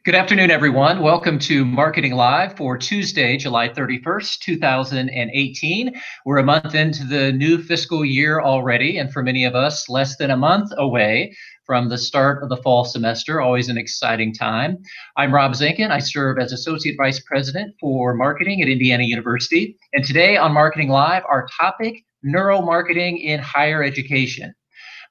Good afternoon, everyone. Welcome to Marketing Live for Tuesday, July 31st, 2018. We're a month into the new fiscal year already, and for many of us, less than a month away from the start of the fall semester. Always an exciting time. I'm Rob Zinkin. I serve as Associate Vice President for Marketing at Indiana University. And today on Marketing Live, our topic, neuromarketing in higher education.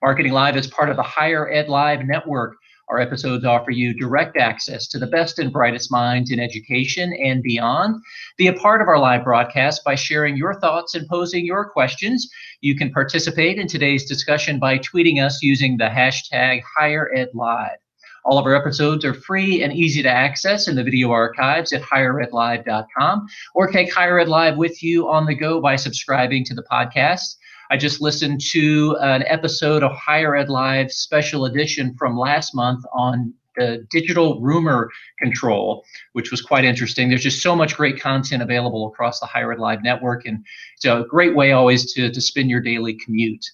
Marketing Live is part of the Higher Ed Live network. Our episodes offer you direct access to the best and brightest minds in education and beyond. Be a part of our live broadcast by sharing your thoughts and posing your questions. You can participate in today's discussion by tweeting us using the hashtag HigherEdLive. All of our episodes are free and easy to access in the video archives at higheredlive.com, or take Higher Ed Live with you on the go by subscribing to the podcast. I just listened to an episode of Higher Ed Live special edition from last month on the digital rumor control, which was quite interesting. There's just so much great content available across the Higher Ed Live network, and it's a great way always to spend your daily commute.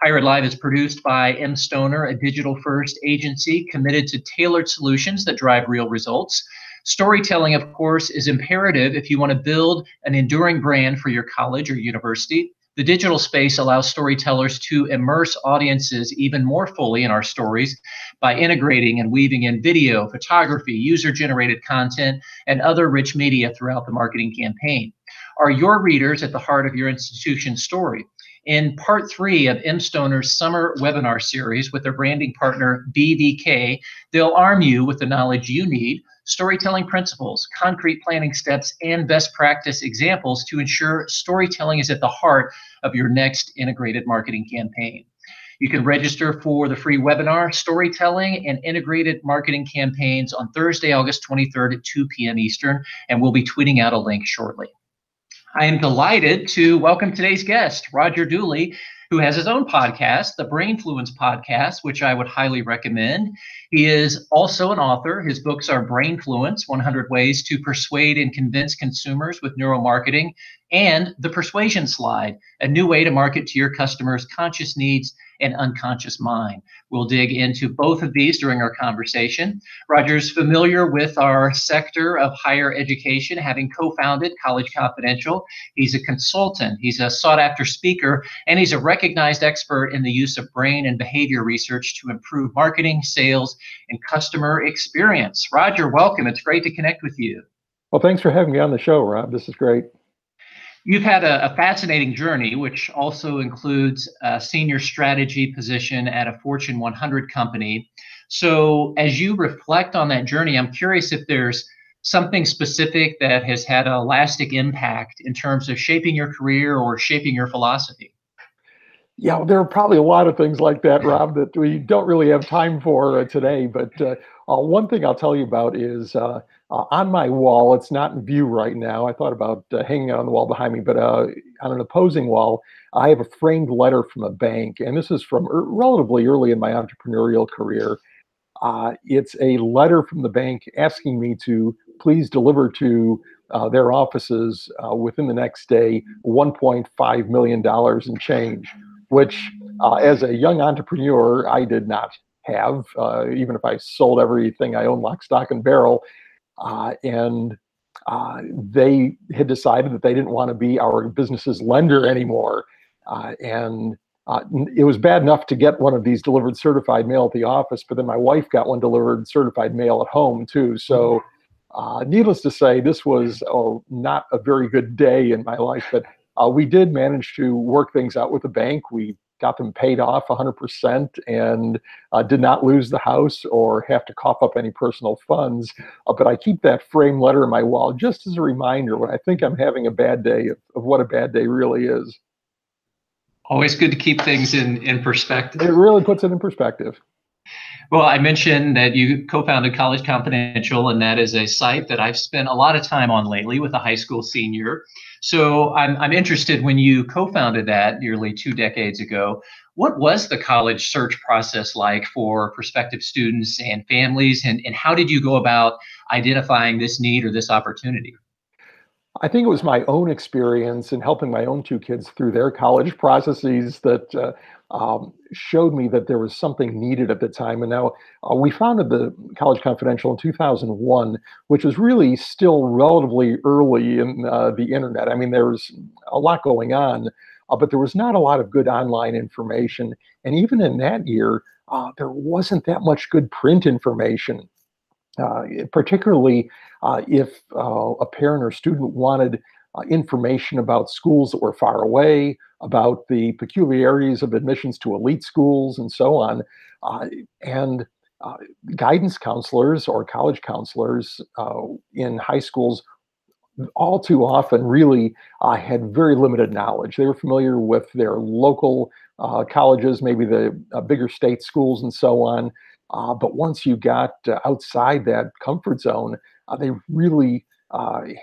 Higher Ed Live is produced by M. Stoner, a digital-first agency committed to tailored solutions that drive real results. Storytelling, of course, is imperative if you want to build an enduring brand for your college or university. The digital space allows storytellers to immerse audiences even more fully in our stories by integrating and weaving in video, photography, user-generated content, and other rich media throughout the marketing campaign. Are your readers at the heart of your institution's story? In part 3 of M. Stoner's summer webinar series with their branding partner BVK, they'll arm you with the knowledge you need, storytelling principles, concrete planning steps, and best practice examples to ensure storytelling is at the heart of your next integrated marketing campaign. You can register for the free webinar, Storytelling and Integrated Marketing Campaigns, on Thursday, August 23rd at 2 p.m. Eastern, and we'll be tweeting out a link shortly. I am delighted to welcome today's guest, Roger Dooley, who has his own podcast, the Brainfluence podcast, which I would highly recommend. He is also an author. His books are Brainfluence, 100 Ways to Persuade and Convince Consumers with Neuromarketing, and The Persuasion Slide, a new way to market to your customers' conscious needs and unconscious mind. We'll dig into both of these during our conversation. Roger's familiar with our sector of higher education, having co-founded College Confidential. He's a consultant, he's a sought-after speaker, and he's a recognized expert in the use of brain and behavior research to improve marketing, sales, and customer experience. Roger, welcome. It's great to connect with you. Well, thanks for having me on the show, Rob. This is great. You've had a fascinating journey, which also includes a senior strategy position at a Fortune 100 company. So as you reflect on that journey, I'm curious if there's something specific that has had a lasting impact in terms of shaping your career or shaping your philosophy. Yeah, well, there are probably a lot of things like that, Rob, that we don't really have time for today. But one thing I'll tell you about is on my wall, it's not in view right now. I thought about hanging it on the wall behind me, but on an opposing wall, I have a framed letter from a bank. And this is from relatively early in my entrepreneurial career. It's a letter from the bank asking me to please deliver to their offices within the next day $1.5 million in change, which as a young entrepreneur, I did not have, even if I sold everything I own lock, stock, and barrel. And they had decided that they didn't want to be our business's lender anymore. And it was bad enough to get one of these delivered certified mail at the office, but then my wife got one delivered certified mail at home too. So needless to say, this was not a very good day in my life, but we did manage to work things out with the bank. We got them paid off 100% and did not lose the house or have to cough up any personal funds. But I keep that framed letter on my wall just as a reminder when I think I'm having a bad day of what a bad day really is. Always good to keep things in perspective. It really puts it in perspective. Well, I mentioned that you co-founded College Confidential, and that is a site that I've spent a lot of time on lately with a high school senior. So I'm interested, when you co-founded that nearly 2 decades ago, what was the college search process like for prospective students and families, and how did you go about identifying this need or this opportunity? I think it was my own experience in helping my own two kids through their college processes that showed me that there was something needed at the time. And now we founded the College Confidential in 2001, which was really still relatively early in the internet. I mean, there was a lot going on, but there was not a lot of good online information. And even in that year, there wasn't that much good print information. Particularly if a parent or student wanted information about schools that were far away, about the peculiarities of admissions to elite schools, and so on. Uh, and guidance counselors or college counselors in high schools all too often really had very limited knowledge. They were familiar with their local colleges, maybe the bigger state schools, and so on. But once you got outside that comfort zone, they really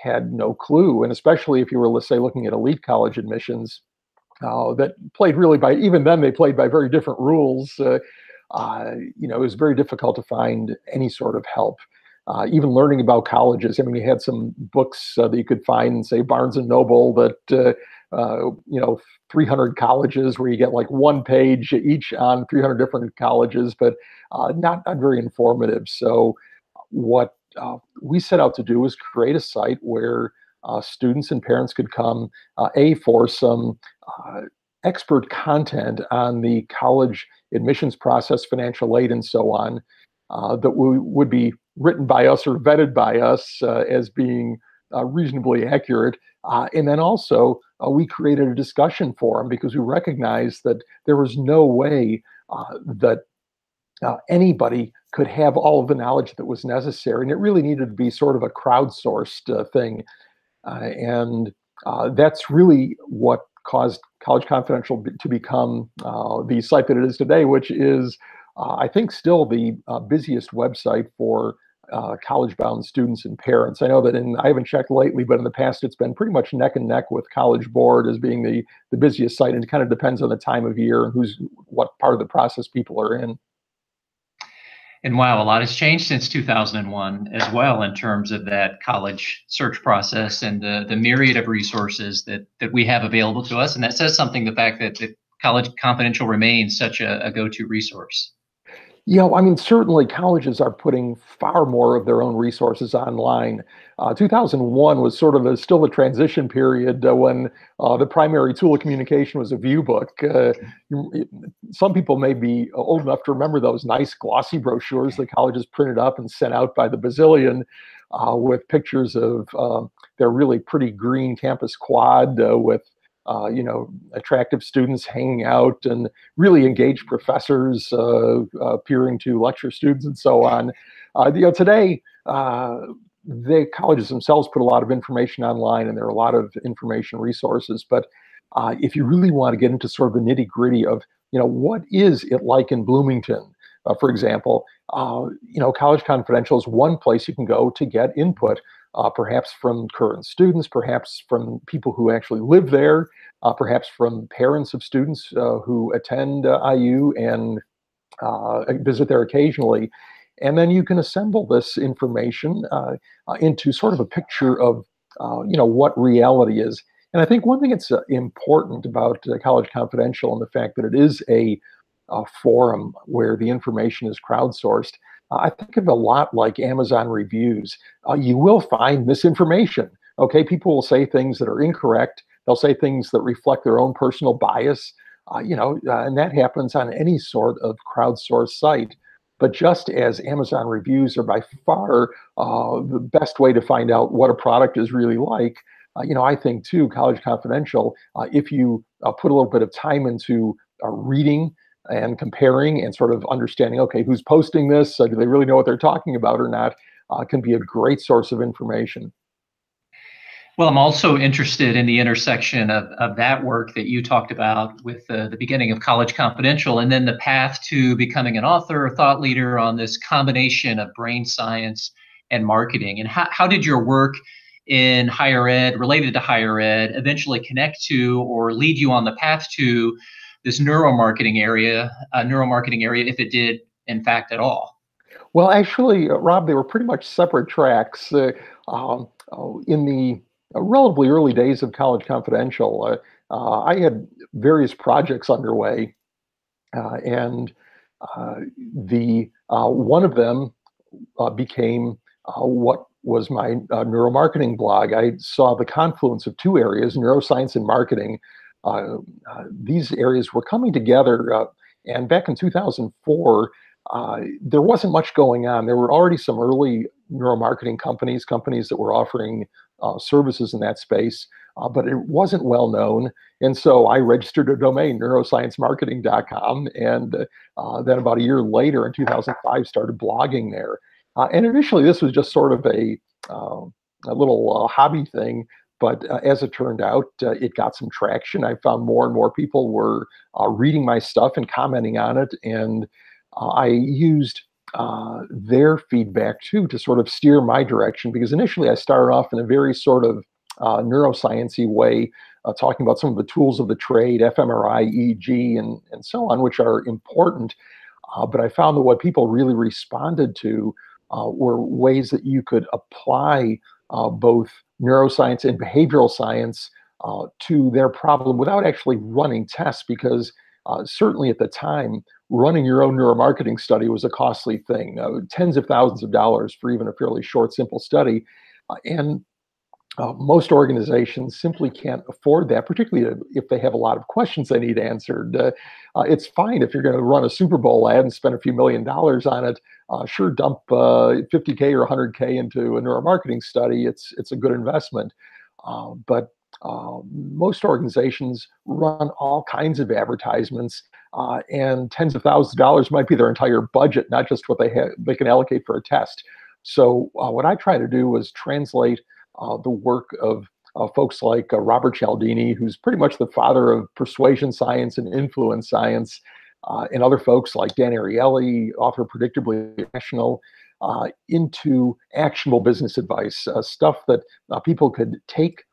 had no clue. And especially if you were, let's say, looking at elite college admissions, that played really by, even then, they played by very different rules. It was very difficult to find any sort of help. Even learning about colleges. I mean, you had some books that you could find in, say, Barnes and Noble that, 300 colleges where you get like one page each on 300 different colleges, but not very informative. So what we set out to do was create a site where students and parents could come, for some expert content on the college admissions process, financial aid, and so on, that would be written by us or vetted by us as being reasonably accurate. And then also, we created a discussion forum because we recognized that there was no way that anybody could have all of the knowledge that was necessary. And it really needed to be sort of a crowdsourced thing. And that's really what caused College Confidential to become the site that it is today, which is, I think, still the busiest website for college-bound students and parents. I know that I haven't checked lately, but in the past it's been pretty much neck and neck with College Board as being the busiest site, and it kind of depends on the time of year and what part of the process people are in. And wow, a lot has changed since 2001 as well in terms of that college search process and the myriad of resources that we have available to us. And that says something, the fact that the College Confidential remains such a go-to resource. Yeah, I mean, certainly colleges are putting far more of their own resources online. 2001 was sort of still the transition period when the primary tool of communication was a view book. Some people may be old enough to remember those nice glossy brochures that colleges printed up and sent out by the bazillion with pictures of their really pretty green campus quad with attractive students hanging out and really engaged professors appearing to lecture students and so on. Today, the colleges themselves put a lot of information online, and there are a lot of information resources. But if you really want to get into sort of the nitty gritty of, what is it like in Bloomington, for example, College Confidential is one place you can go to get input. Perhaps from current students, perhaps from people who actually live there, perhaps from parents of students who attend IU and visit there occasionally. And then you can assemble this information into sort of a picture of, what reality is. And I think one thing that's important about College Confidential and the fact that it is a forum where the information is crowdsourced, I think of it a lot like Amazon reviews. You will find misinformation. Okay, people will say things that are incorrect. They'll say things that reflect their own personal bias. And that happens on any sort of crowdsourced site. But just as Amazon reviews are by far the best way to find out what a product is really like, I think too, College Confidential, if you put a little bit of time into reading and comparing and sort of understanding, okay, who's posting this? Do they really know what they're talking about or not? Can be a great source of information. Well, I'm also interested in the intersection of that work that you talked about with the beginning of College Confidential and then the path to becoming an author or thought leader on this combination of brain science and marketing. And how did your work in higher ed, related to higher ed, eventually connect to or lead you on the path to this neuromarketing area, if it did, in fact, at all? Well, actually, Rob, they were pretty much separate tracks. In the relatively early days of College Confidential, I had various projects underway, and the one of them became what was my neuromarketing blog. I saw the confluence of two areas, neuroscience and marketing. These areas were coming together, and back in 2004, there wasn't much going on. There were already some early neuromarketing companies that were offering services in that space, but it wasn't well known. And so I registered a domain, neurosciencemarketing.com, and then about a year later, in 2005, started blogging there. And initially, this was just sort of a little hobby thing. But as it turned out, it got some traction. I found more and more people were reading my stuff and commenting on it. And I used their feedback too to sort of steer my direction, because initially I started off in a very sort of neuroscience-y way, talking about some of the tools of the trade, fMRI, EEG, and so on, which are important. But I found that what people really responded to were ways that you could apply both neuroscience and behavioral science to their problem without actually running tests, because certainly at the time, running your own neuromarketing study was a costly thing, tens of thousands of dollars for even a fairly short, simple study. And most organizations simply can't afford that, particularly if they have a lot of questions they need answered. It's fine if you're going to run a Super Bowl ad and spend a few $1,000,000 on it. Sure, dump 50K or 100K into a neuromarketing study. It's a good investment. But most organizations run all kinds of advertisements, and tens of thousands of dollars might be their entire budget, not just what they can allocate for a test. So what I try to do was translate the work of folks like Robert Cialdini, who's pretty much the father of persuasion science and influence science, and other folks like Dan Ariely, author of Predictably Rational, into actionable business advice, stuff that people could take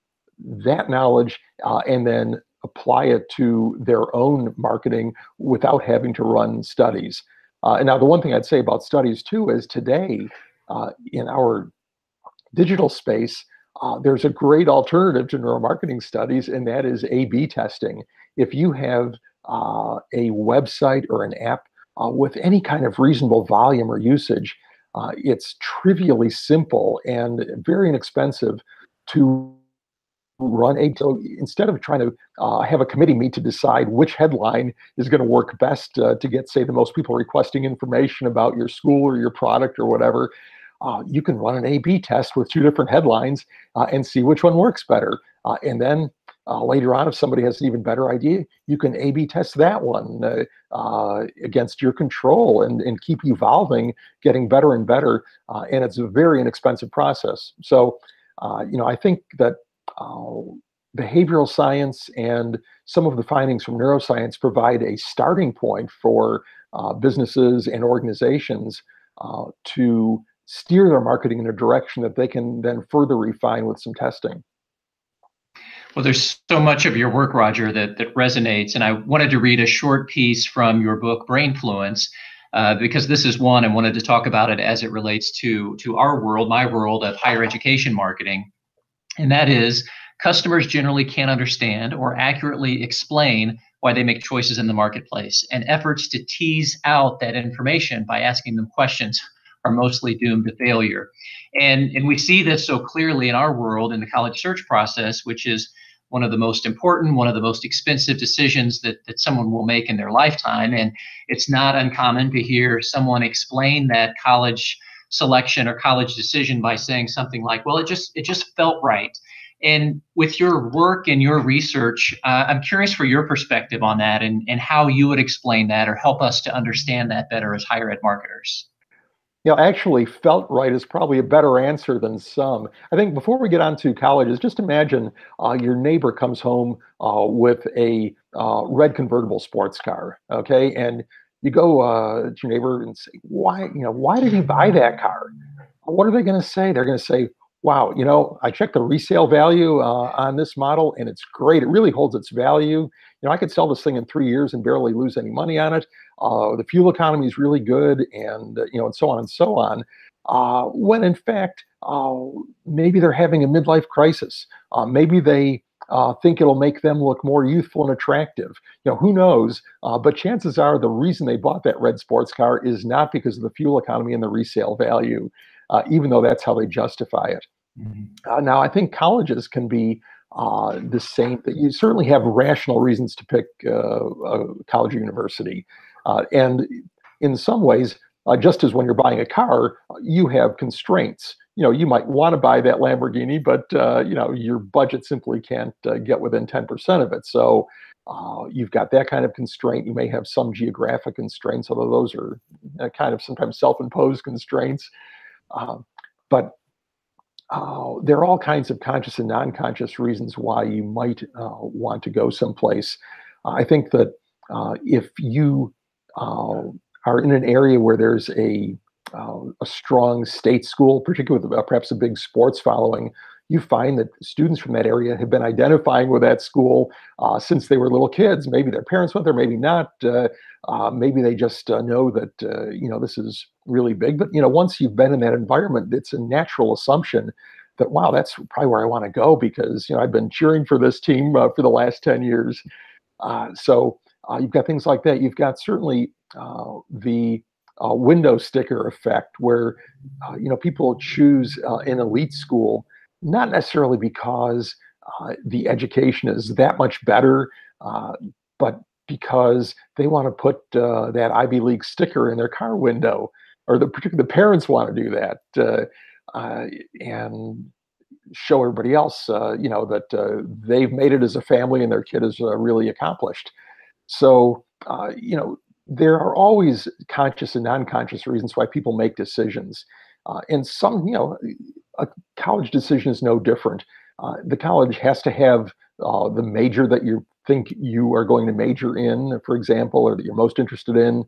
that knowledge and then apply it to their own marketing without having to run studies. And now the one thing I'd say about studies too is today in our digital space, there's a great alternative to neuromarketing studies, and that is A/B testing. If you have a website or an app with any kind of reasonable volume or usage, it's trivially simple and very inexpensive to run a. So instead of trying to have a committee meet to decide which headline is going to work best to get, say, the most people requesting information about your school or your product or whatever, you can run an A/B test with two different headlines and see which one works better. And then later on, if somebody has an even better idea, you can A/B test that one against your control and keep evolving, getting better and better. And it's a very inexpensive process. So, I think that behavioral science and some of the findings from neuroscience provide a starting point for businesses and organizations to steer their marketing in a direction that they can then further refine with some testing. Well, there's so much of your work, Roger, that resonates. And I wanted to read a short piece from your book, Brainfluence, because this is one I wanted to talk about it as it relates to our world, my world of higher education marketing. And that is, customers generally can't understand or accurately explain why they make choices in the marketplace, and efforts to tease out that information by asking them questions are mostly doomed to failure. And we see this so clearly in our world in the college search process, which is one of the most important, one of the most expensive decisions that someone will make in their lifetime. And it's not uncommon to hear someone explain that college selection or college decision by saying something like, well, it just felt right. And with your work and your research, I'm curious for your perspective on that and how you would explain that or help us to understand that better as higher ed marketers. Actually, felt right is probably a better answer than some. I think before we get on to colleges, just imagine your neighbor comes home with a red convertible sports car, okay? And you go to your neighbor and say, why did he buy that car? What are they going to say? They're going to say, wow, I checked the resale value on this model and it's great. It really holds its value. I could sell this thing in 3 years and barely lose any money on it. The fuel economy is really good, and and so on and so on. When in fact, maybe they're having a midlife crisis. Maybe they think it'll make them look more youthful and attractive. Who knows? But chances are the reason they bought that red sports car is not because of the fuel economy and the resale value, even though that's how they justify it. Now, I think colleges can be the same. That you certainly have rational reasons to pick a college or university, and in some ways, just as when you're buying a car, you have constraints. You might want to buy that Lamborghini, but your budget simply can't get within 10% of it. So you've got that kind of constraint. You may have some geographic constraints, although those are kind of sometimes self-imposed constraints. But there are all kinds of conscious and non-conscious reasons why you might want to go someplace. I think that if you are in an area where there's a strong state school, particularly with perhaps a big sports following, you find that students from that area have been identifying with that school since they were little kids. Maybe their parents went there, maybe not. Maybe they just know that this is really big. But once you've been in that environment, it's a natural assumption that, wow, that's probably where I want to go, because I've been cheering for this team for the last 10 years. So you've got things like that. You've got certainly the window sticker effect, where people choose an elite school not necessarily because the education is that much better, but because they want to put that Ivy League sticker in their car window, or particularly the parents want to do that and show everybody else, that they've made it as a family and their kid is really accomplished. So, there are always conscious and non-conscious reasons why people make decisions. And some, a college decision is no different. The college has to have the major that you think you are going to major in, for example, or that you're most interested in.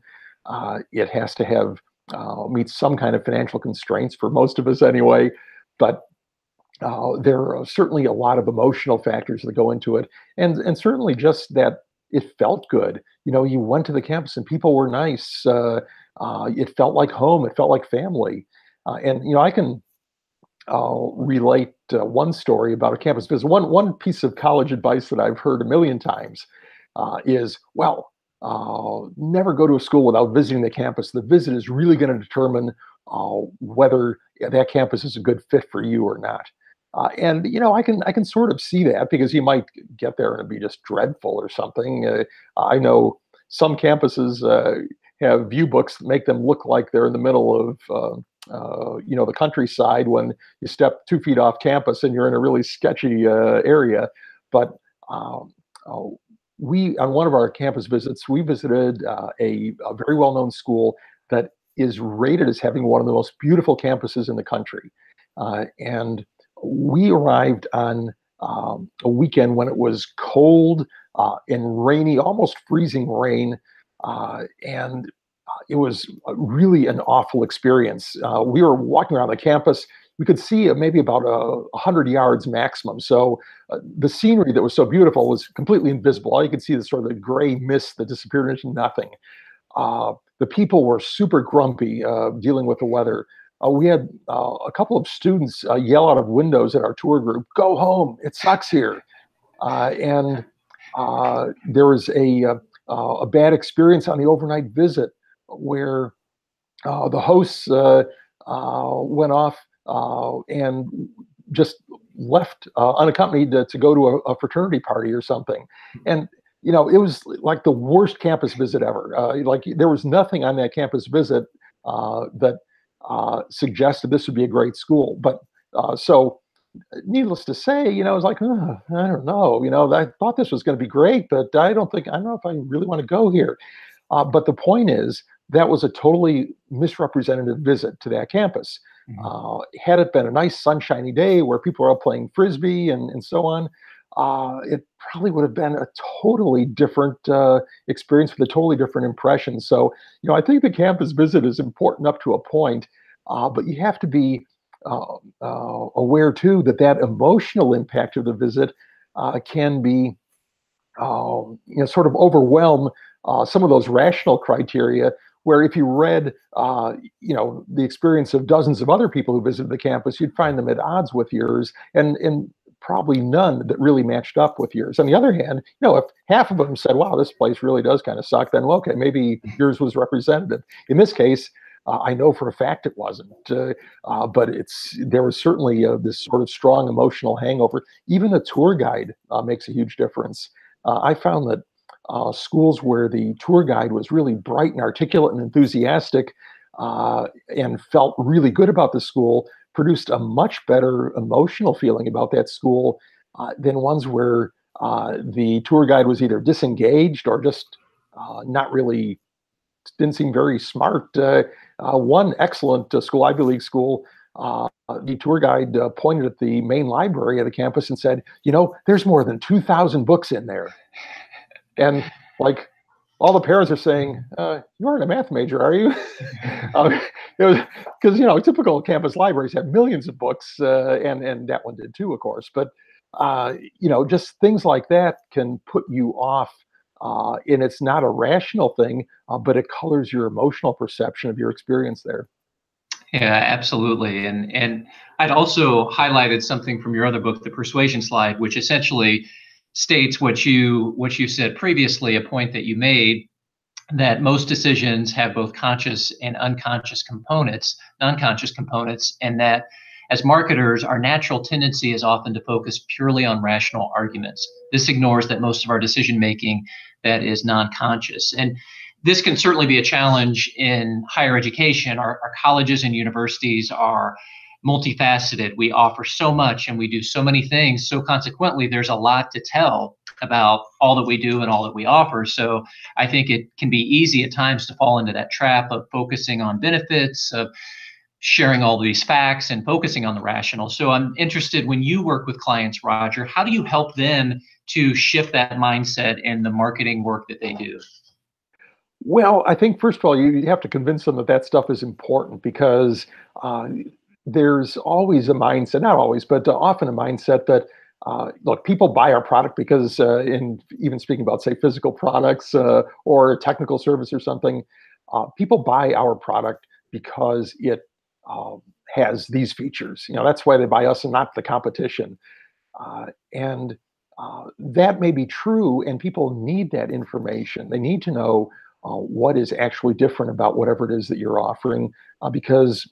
It has to have meet some kind of financial constraints for most of us anyway. But there are certainly a lot of emotional factors that go into it, and certainly just that it felt good. You went to the campus and people were nice. It felt like home. It felt like family. And I can relate one story about a campus visit. One piece of college advice that I've heard a million times is, well, never go to a school without visiting the campus. The visit is really going to determine whether that campus is a good fit for you or not. And I can sort of see that, because you might get there and it'd be just dreadful or something. I know some campuses have view books that make them look like they're in the middle of the countryside when you step 2 feet off campus and you're in a really sketchy area. But we, on one of our campus visits, we visited a very well-known school that is rated as having one of the most beautiful campuses in the country. And we arrived on a weekend when it was cold and rainy, almost freezing rain, and it was really an awful experience. We were walking around the campus. We could see maybe about 100 yards maximum. So the scenery that was so beautiful was completely invisible. All you could see is sort of the gray mist that disappeared into nothing. The people were super grumpy dealing with the weather. We had a couple of students yell out of windows at our tour group, "Go home, it sucks here." And there was a bad experience on the overnight visit where the hosts went off and just left unaccompanied to go to a fraternity party or something. And it was like the worst campus visit ever. Like there was nothing on that campus visit that suggested this would be a great school. But so needless to say, I was like, "Oh, I don't know. I thought this was going to be great, but I don't know if I really want to go here." But the point is, that was a totally misrepresentative visit to that campus. Had it been a nice sunshiny day where people were out playing frisbee and so on, it probably would have been a totally different experience with a totally different impression. So, I think the campus visit is important up to a point, but you have to be aware too that emotional impact of the visit can be, sort of overwhelm some of those rational criteria, where if you read, the experience of dozens of other people who visited the campus, you'd find them at odds with yours, and probably none that really matched up with yours. On the other hand, if half of them said, wow, this place really does kind of suck, then, well, okay, maybe yours was representative. In this case, I know for a fact it wasn't, but there was certainly this sort of strong emotional hangover. Even the tour guide makes a huge difference. I found that schools where the tour guide was really bright and articulate and enthusiastic and felt really good about the school produced a much better emotional feeling about that school than ones where the tour guide was either disengaged or just not really, didn't seem very smart. One excellent school, Ivy League school, the tour guide pointed at the main library of the campus and said, there's more than 2,000 books in there. And like all the parents are saying, you aren't a math major, are you? Because typical campus libraries have millions of books, and that one did too, of course. But just things like that can put you off, and it's not a rational thing, but it colors your emotional perception of your experience there. Yeah, absolutely. And I'd also highlighted something from your other book, The Persuasion Slide, which essentially states what you said previously, a point that you made, that most decisions have both conscious and unconscious components, non-conscious components, and that as marketers, our natural tendency is often to focus purely on rational arguments. This ignores that most of our decision making that is non-conscious. And this can certainly be a challenge in higher education. Our colleges and universities are multifaceted. We offer so much and we do so many things. So consequently, there's a lot to tell about all that we do and all that we offer. So I think it can be easy at times to fall into that trap of focusing on benefits, of sharing all these facts and focusing on the rational. So I'm interested, when you work with clients, Roger, how do you help them to shift that mindset in the marketing work that they do? Well, I think first of all, you have to convince them that stuff is important, because there's always a mindset, not always, but often a mindset that, look, people buy our product because, in even speaking about, say, physical products or technical service or something, people buy our product because it has these features. That's why they buy us and not the competition. And that may be true, and people need that information. They need to know what is actually different about whatever it is that you're offering, because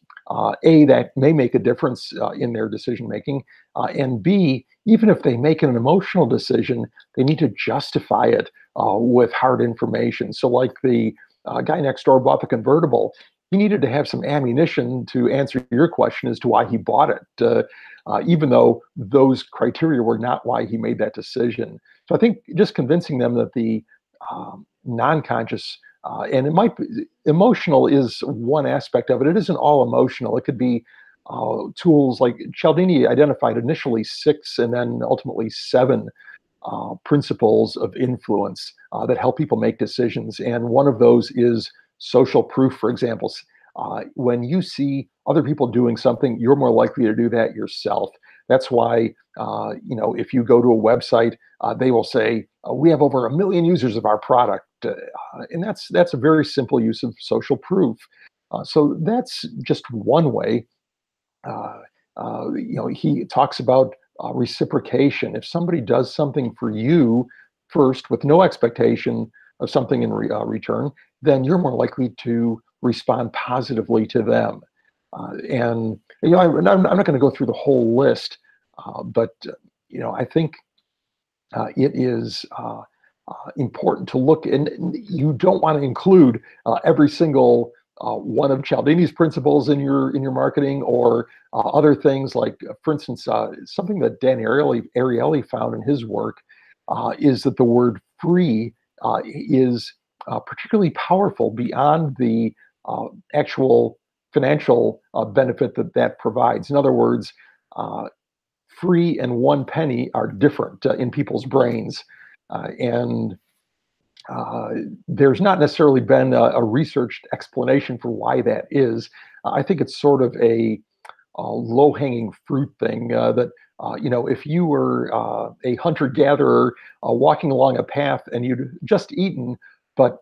A, that may make a difference in their decision making, and B, even if they make an emotional decision, they need to justify it with hard information. So like the guy next door bought the convertible. He needed to have some ammunition to answer your question as to why he bought it, even though those criteria were not why he made that decision. So I think just convincing them that the non-conscious, and it might be emotional is one aspect of it. It isn't all emotional. It could be tools like Cialdini identified initially 6 and then ultimately 7 principles of influence that help people make decisions. And one of those is social proof, for example. When you see other people doing something, you're more likely to do that yourself. That's why, if you go to a website, they will say, we have over 1 million users of our product. And that's a very simple use of social proof. So that's just one way. He talks about reciprocation. If somebody does something for you first with no expectation of something in return, then you're more likely to respond positively to them. And I'm not going to go through the whole list, but I think it is important to look, and you don't want to include every single one of Cialdini's principles in your marketing, or other things like, for instance, something that Dan Ariely found in his work is that the word free is particularly powerful beyond the actual financial benefit that provides. In other words, free and 1 penny are different in people's brains. And there's not necessarily been a researched explanation for why that is. I think it's sort of a low-hanging fruit thing that, if you were a hunter-gatherer walking along a path and you'd just eaten but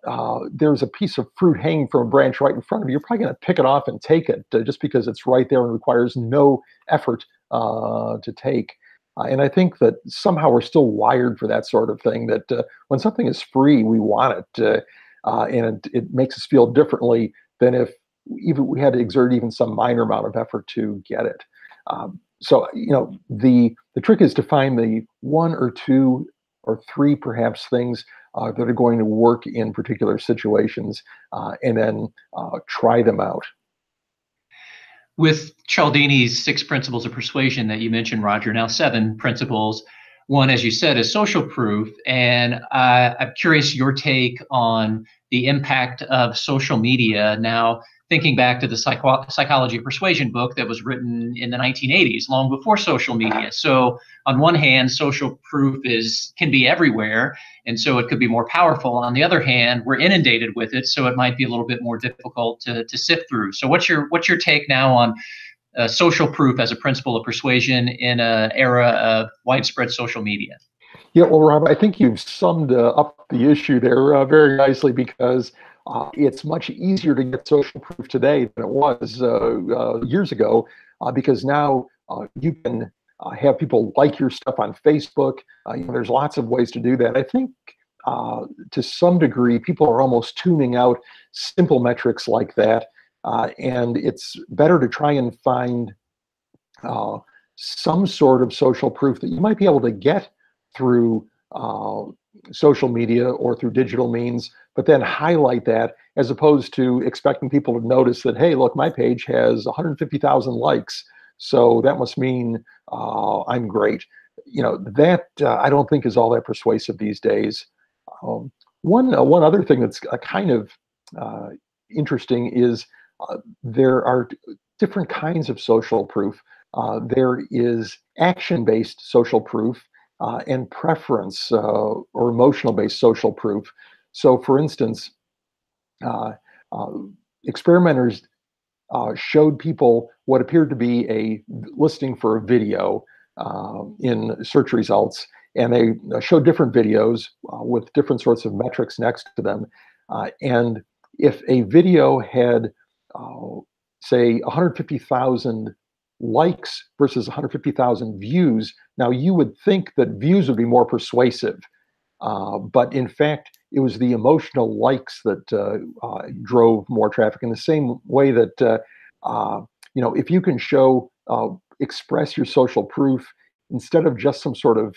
there's a piece of fruit hanging from a branch right in front of you, you're probably going to pick it off and take it just because it's right there and requires no effort to take. And I think that somehow we're still wired for that sort of thing, that when something is free, we want it. And it makes us feel differently than if even we had to exert even some minor amount of effort to get it. So, the trick is to find the one or two or three perhaps things that are going to work in particular situations, and then try them out. With Cialdini's 6 principles of persuasion that you mentioned, Roger, now 7 principles. One, as you said, is social proof. And I'm curious your take on the impact of social media. Now, thinking back to the Psychology of Persuasion book that was written in the 1980s, long before social media. So on one hand, social proof can be everywhere, and so it could be more powerful. On the other hand, we're inundated with it, so it might be a little bit more difficult to sift through. So what's your take now on social proof as a principle of persuasion in an era of widespread social media? Yeah, well, Rob, I think you've summed up the issue there very nicely, because it's much easier to get social proof today than it was years ago, because now you can have people like your stuff on Facebook. There's lots of ways to do that. I think to some degree, people are almost tuning out simple metrics like that, and it's better to try and find some sort of social proof that you might be able to get through social media or through digital means, but then highlight that, as opposed to expecting people to notice that, hey, look, my page has 150,000 likes, so that must mean I'm great. That I don't think is all that persuasive these days. One other thing that's kind of interesting is there are different kinds of social proof. There is action-based social proof, and preference or emotional-based social proof. So, for instance, experimenters showed people what appeared to be a listing for a video in search results, and they showed different videos with different sorts of metrics next to them. And if a video had, say, 150,000 likes versus 150,000 views, now you would think that views would be more persuasive, but in fact, it was the emotional likes that drove more traffic. In the same way that if you can express your social proof instead of just some sort of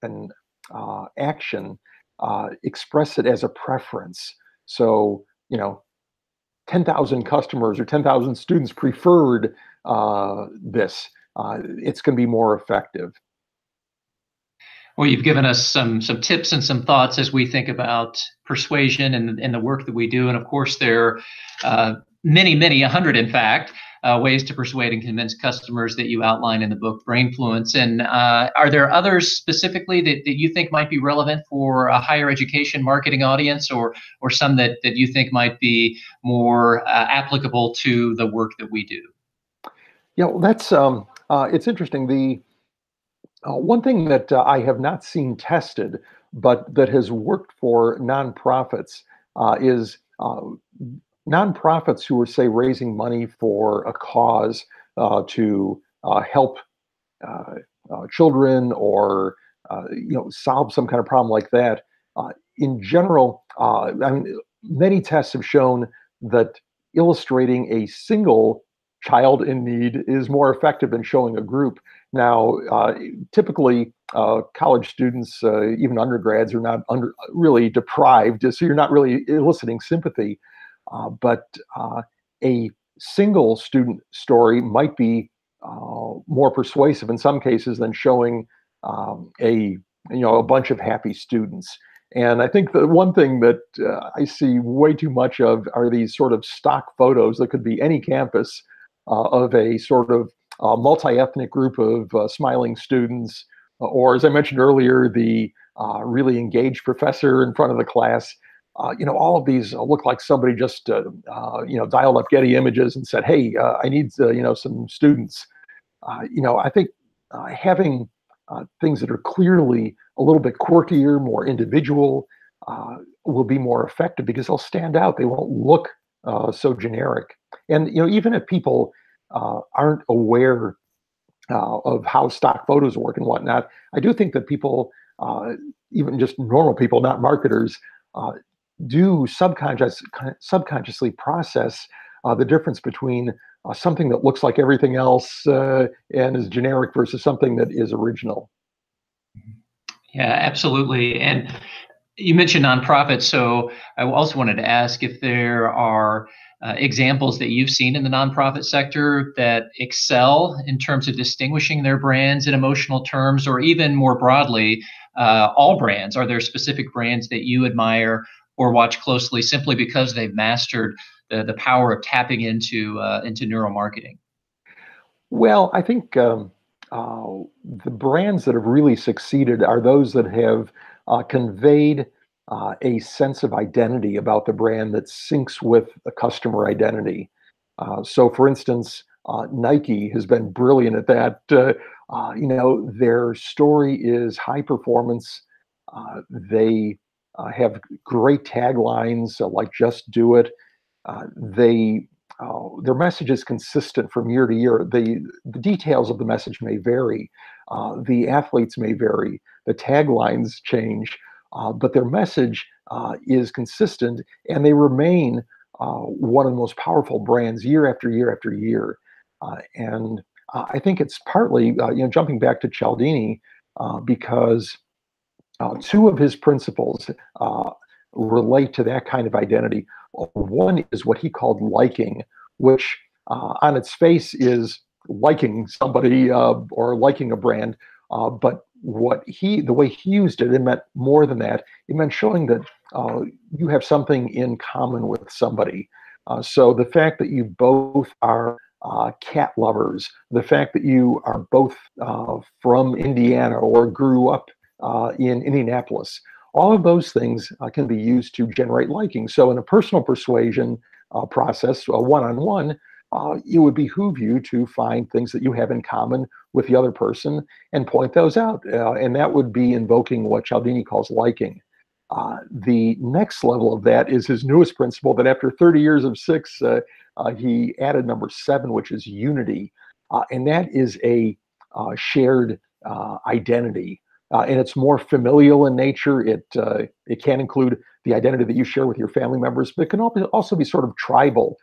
an action, express it as a preference. So 10,000 customers or 10,000 students preferred this. It's going to be more effective. Well, you've given us some tips and some thoughts as we think about persuasion and the work that we do. And of course, there are many, 100, in fact, ways to persuade and convince customers that you outline in the book, Brainfluence. And are there others specifically that you think might be relevant for a higher education marketing audience, or some that you think might be more applicable to the work that we do? Yeah, well, that's it's interesting. The one thing that I have not seen tested, but that has worked for nonprofits, is nonprofits who are, say, raising money for a cause to help children, or solve some kind of problem like that. In general, many tests have shown that illustrating a single child in need is more effective than showing a group. Now, typically, college students, even undergrads, are not really deprived, so you're not really eliciting sympathy. But a single student story might be more persuasive in some cases than showing a bunch of happy students. And I think the one thing that I see way too much of are these sort of stock photos that could be any campus of a sort of multi-ethnic group of smiling students, or, as I mentioned earlier, the really engaged professor in front of the class. All of these look like somebody just dialed up Getty Images and said, "Hey, I need some students." I think having things that are clearly a little bit quirkier, more individual, will be more effective because they'll stand out. They won't look so generic. And even if people aren't aware of how stock photos work and whatnot, I do think that people, even just normal people, not marketers, uh, do subconsciously process the difference between something that looks like everything else and is generic versus something that is original. Yeah, absolutely. And you mentioned nonprofits, so I also wanted to ask if there are examples that you've seen in the nonprofit sector that excel in terms of distinguishing their brands in emotional terms, or even more broadly, all brands. Are there specific brands that you admire or watch closely simply because they've mastered the power of tapping into neuromarketing? Well, I think the brands that have really succeeded are those that have conveyed a sense of identity about the brand that syncs with the customer identity. So, for instance, Nike has been brilliant at that. Their story is high performance. They have great taglines like "Just Do It." They Their message is consistent from year to year. The details of the message may vary. The athletes may vary. The taglines change, but their message is consistent, and they remain one of the most powerful brands year after year after year. And I think it's partly, jumping back to Cialdini, because two of his principles relate to that kind of identity. One is what he called liking, which on its face is liking somebody or liking a brand. But the way he used it, it meant more than that. It meant showing that you have something in common with somebody. So the fact that you both are cat lovers, the fact that you are both from Indiana or grew up in Indianapolis, all of those things can be used to generate liking. So in a personal persuasion process, one-on-one, it would behoove you to find things that you have in common with the other person and point those out. And that would be invoking what Cialdini calls liking. The next level of that is his newest principle that after 30 years of six, he added number 7, which is unity. And that is a shared identity. And it's more familial in nature. It can include the identity that you share with your family members, but it can also be sort of tribal.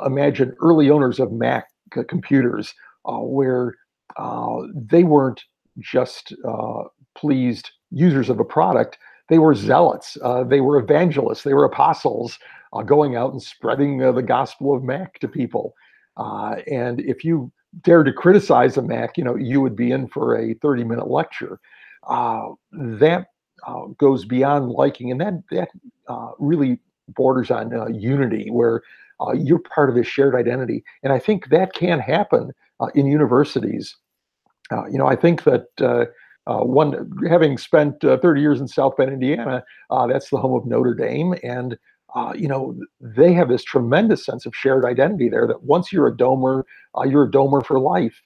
Imagine early owners of Mac computers, where they weren't just pleased users of a product; they were zealots, they were evangelists, they were apostles, going out and spreading the gospel of Mac to people. And if you dare to criticize a Mac, you would be in for a 30-minute lecture. That goes beyond liking, and that really borders on unity, where you're part of a shared identity. And I think that can happen in universities. I think that one, having spent 30 years in South Bend, Indiana, that's the home of Notre Dame, and they have this tremendous sense of shared identity there. That once you're a Domer for life.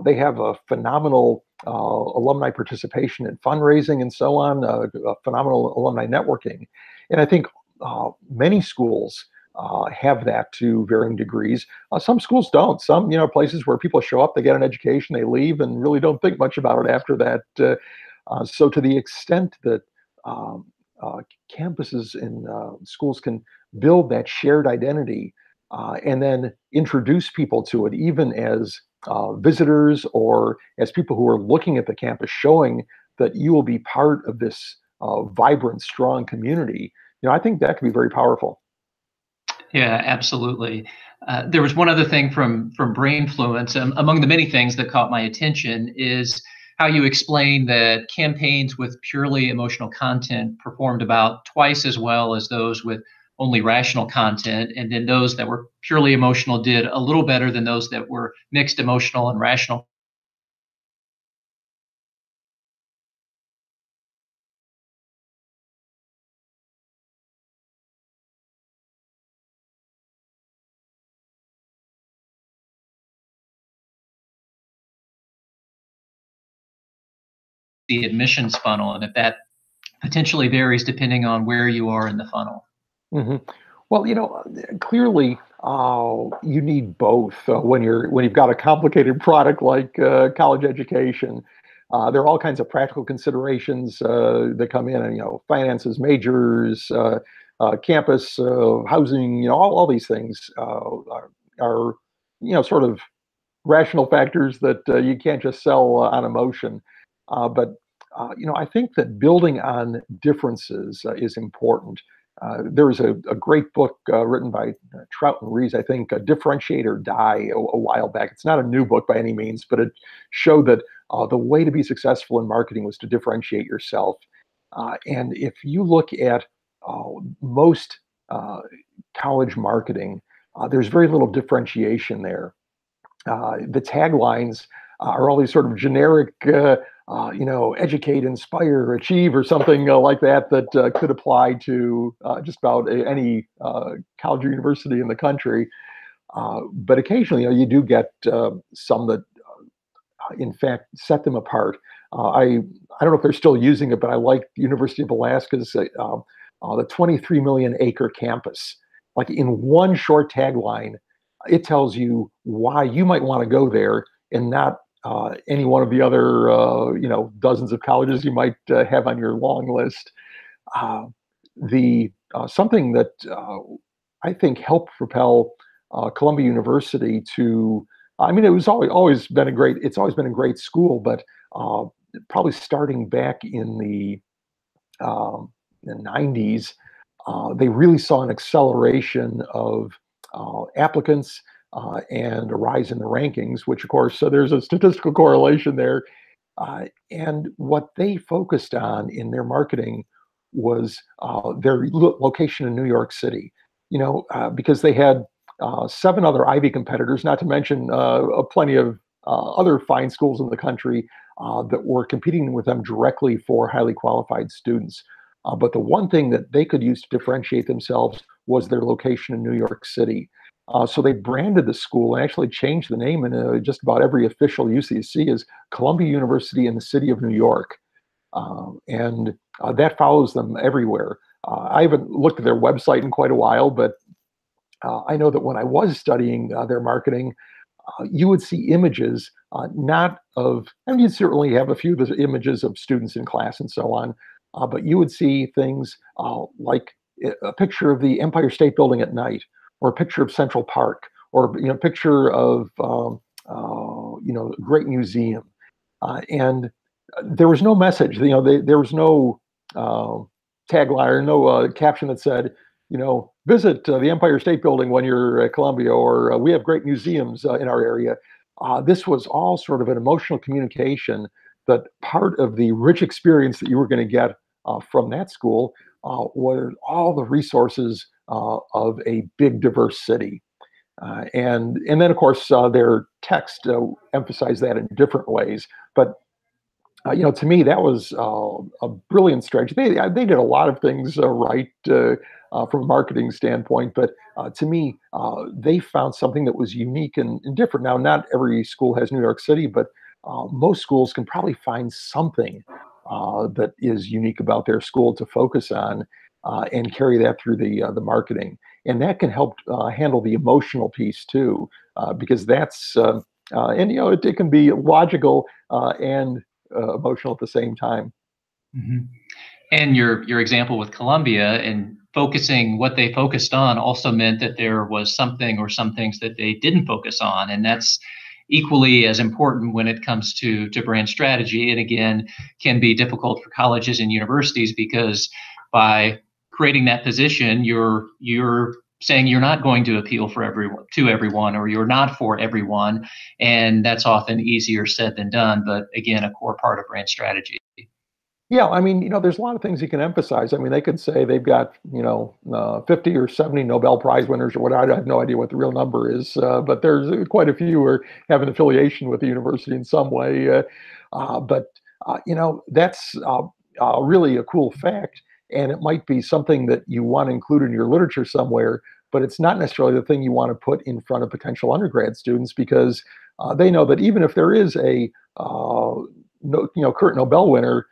They have a phenomenal alumni participation in fundraising and so on, a phenomenal alumni networking. And I think many schools have that to varying degrees. Some schools don't. Some, places where people show up, they get an education, they leave, and really don't think much about it after that. So, to the extent that um, campuses and schools can build that shared identity and then introduce people to it, even as visitors or as people who are looking at the campus, showing that you will be part of this vibrant, strong community. I think that can be very powerful. Yeah, absolutely. There was one other thing from Brainfluence. Among the many things that caught my attention is how you explain that campaigns with purely emotional content performed about twice as well as those with only rational content, and then those that were purely emotional did a little better than those that were mixed emotional and rational. The admissions funnel, and if that potentially varies depending on where you are in the funnel. Hmm. Well, clearly, you need both when you've got a complicated product like college education. There are all kinds of practical considerations that come in, and finances, majors, campus, housing. All these things are sort of rational factors that you can't just sell on emotion. But I think that building on differences is important. There was a great book written by Trout and Rees, I think, Differentiate or Die, a while back. It's not a new book by any means, but it showed that the way to be successful in marketing was to differentiate yourself. And if you look at most college marketing, there's very little differentiation there. The taglines are all these sort of generic, educate, inspire, achieve, or something like that that could apply to just about any college or university in the country. But occasionally, you do get some that, in fact, set them apart. I don't know if they're still using it, but I like the University of Alaska's the 23 million acre campus. Like in one short tagline, it tells you why you might want to go there and not any one of the other dozens of colleges you might have on your long list. The Something that I think helped propel Columbia University to, I mean, it was always been a great, it's always been a great school, but probably starting back in the 90s, they really saw an acceleration of applicants and a rise in the rankings, which, of course, so there's a statistical correlation there. And what they focused on in their marketing was their location in New York City, because they had 7 other Ivy competitors, not to mention plenty of other fine schools in the country that were competing with them directly for highly qualified students. But the one thing that they could use to differentiate themselves was their location in New York City. So they branded the school and actually changed the name in just about every official UCC as Columbia University in the City of New York. And that follows them everywhere. I haven't looked at their website in quite a while, but I know that when I was studying their marketing, you would see images, not of, and you'd certainly have a few of the images of students in class and so on, but you would see things like a picture of the Empire State Building at night, or a picture of Central Park, or a picture of a great museum, and there was no message. There was no tagline or no caption that said, visit the Empire State Building when you're at Columbia, or we have great museums in our area. This was all sort of an emotional communication that part of the rich experience that you were going to get from that school were all the resources of a big, diverse city. And then, of course, their text emphasized that in different ways. But to me, that was a brilliant strategy. They did a lot of things right from a marketing standpoint, but to me, they found something that was unique and different. Now, not every school has New York City, but most schools can probably find something that is unique about their school to focus on and carry that through the marketing, and that can help handle the emotional piece too, because that's and it can be logical and emotional at the same time. Mm-hmm. And your example with Columbia and focusing what they focused on also meant that there was something or some things that they didn't focus on, and that's equally as important when it comes to brand strategy. And again, can be difficult for colleges and universities because by creating that position, you're saying you're not going to appeal to everyone, or you're not for everyone, and that's often easier said than done. But again, a core part of brand strategy. Yeah, I mean, there's a lot of things you can emphasize. I mean, they could say they've got, 50 or 70 Nobel Prize winners or whatever. I have no idea what the real number is, but there's quite a few who have an affiliation with the university in some way. That's really a cool fact. And it might be something that you want to include in your literature somewhere, but it's not necessarily the thing you want to put in front of potential undergrad students, because they know that even if there is a current Nobel winner,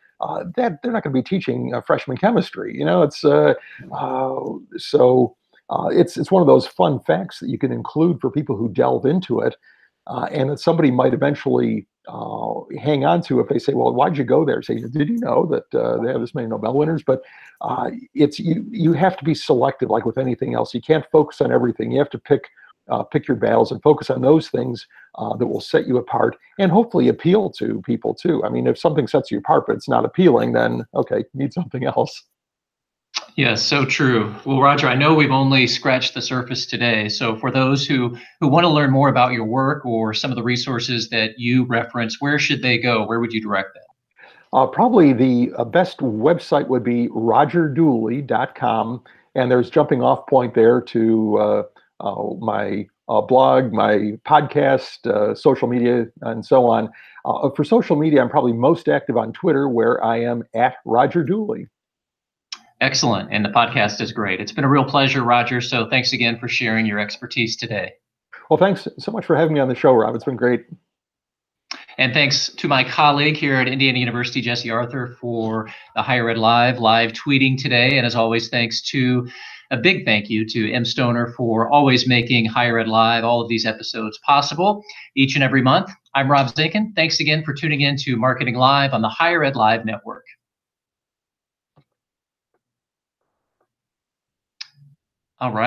that they're not going to be teaching freshman chemistry. It's one of those fun facts that you can include for people who delve into it, and that somebody might eventually hang on to if they say, "Well, why'd you go there?" Say, "Did you know that they have this many Nobel winners?" But it's you have to be selective, like with anything else. You can't focus on everything. You have to pick your battles and focus on those things that will set you apart and hopefully appeal to people too. I mean, if something sets you apart but it's not appealing, then okay, you need something else. Yes, so true. Well, Roger, I know we've only scratched the surface today. So for those who want to learn more about your work or some of the resources that you reference, where should they go? Where would you direct them? Probably the best website would be rogerdooley.com, and there's jumping off point there to my blog, my podcast, social media, and so on. For social media, I'm probably most active on Twitter, where I am at Roger Dooley. Excellent. And the podcast is great. It's been a real pleasure, Roger. So thanks again for sharing your expertise today. Well, thanks so much for having me on the show, Rob. It's been great. And thanks to my colleague here at Indiana University, Jesse Arthur, for the Higher Ed live tweeting today. And as always, a big thank you to M. Stoner for always making Higher Ed Live, all of these episodes possible each and every month. I'm Rob Zinkin. Thanks again for tuning in to Marketing Live on the Higher Ed Live Network. All right.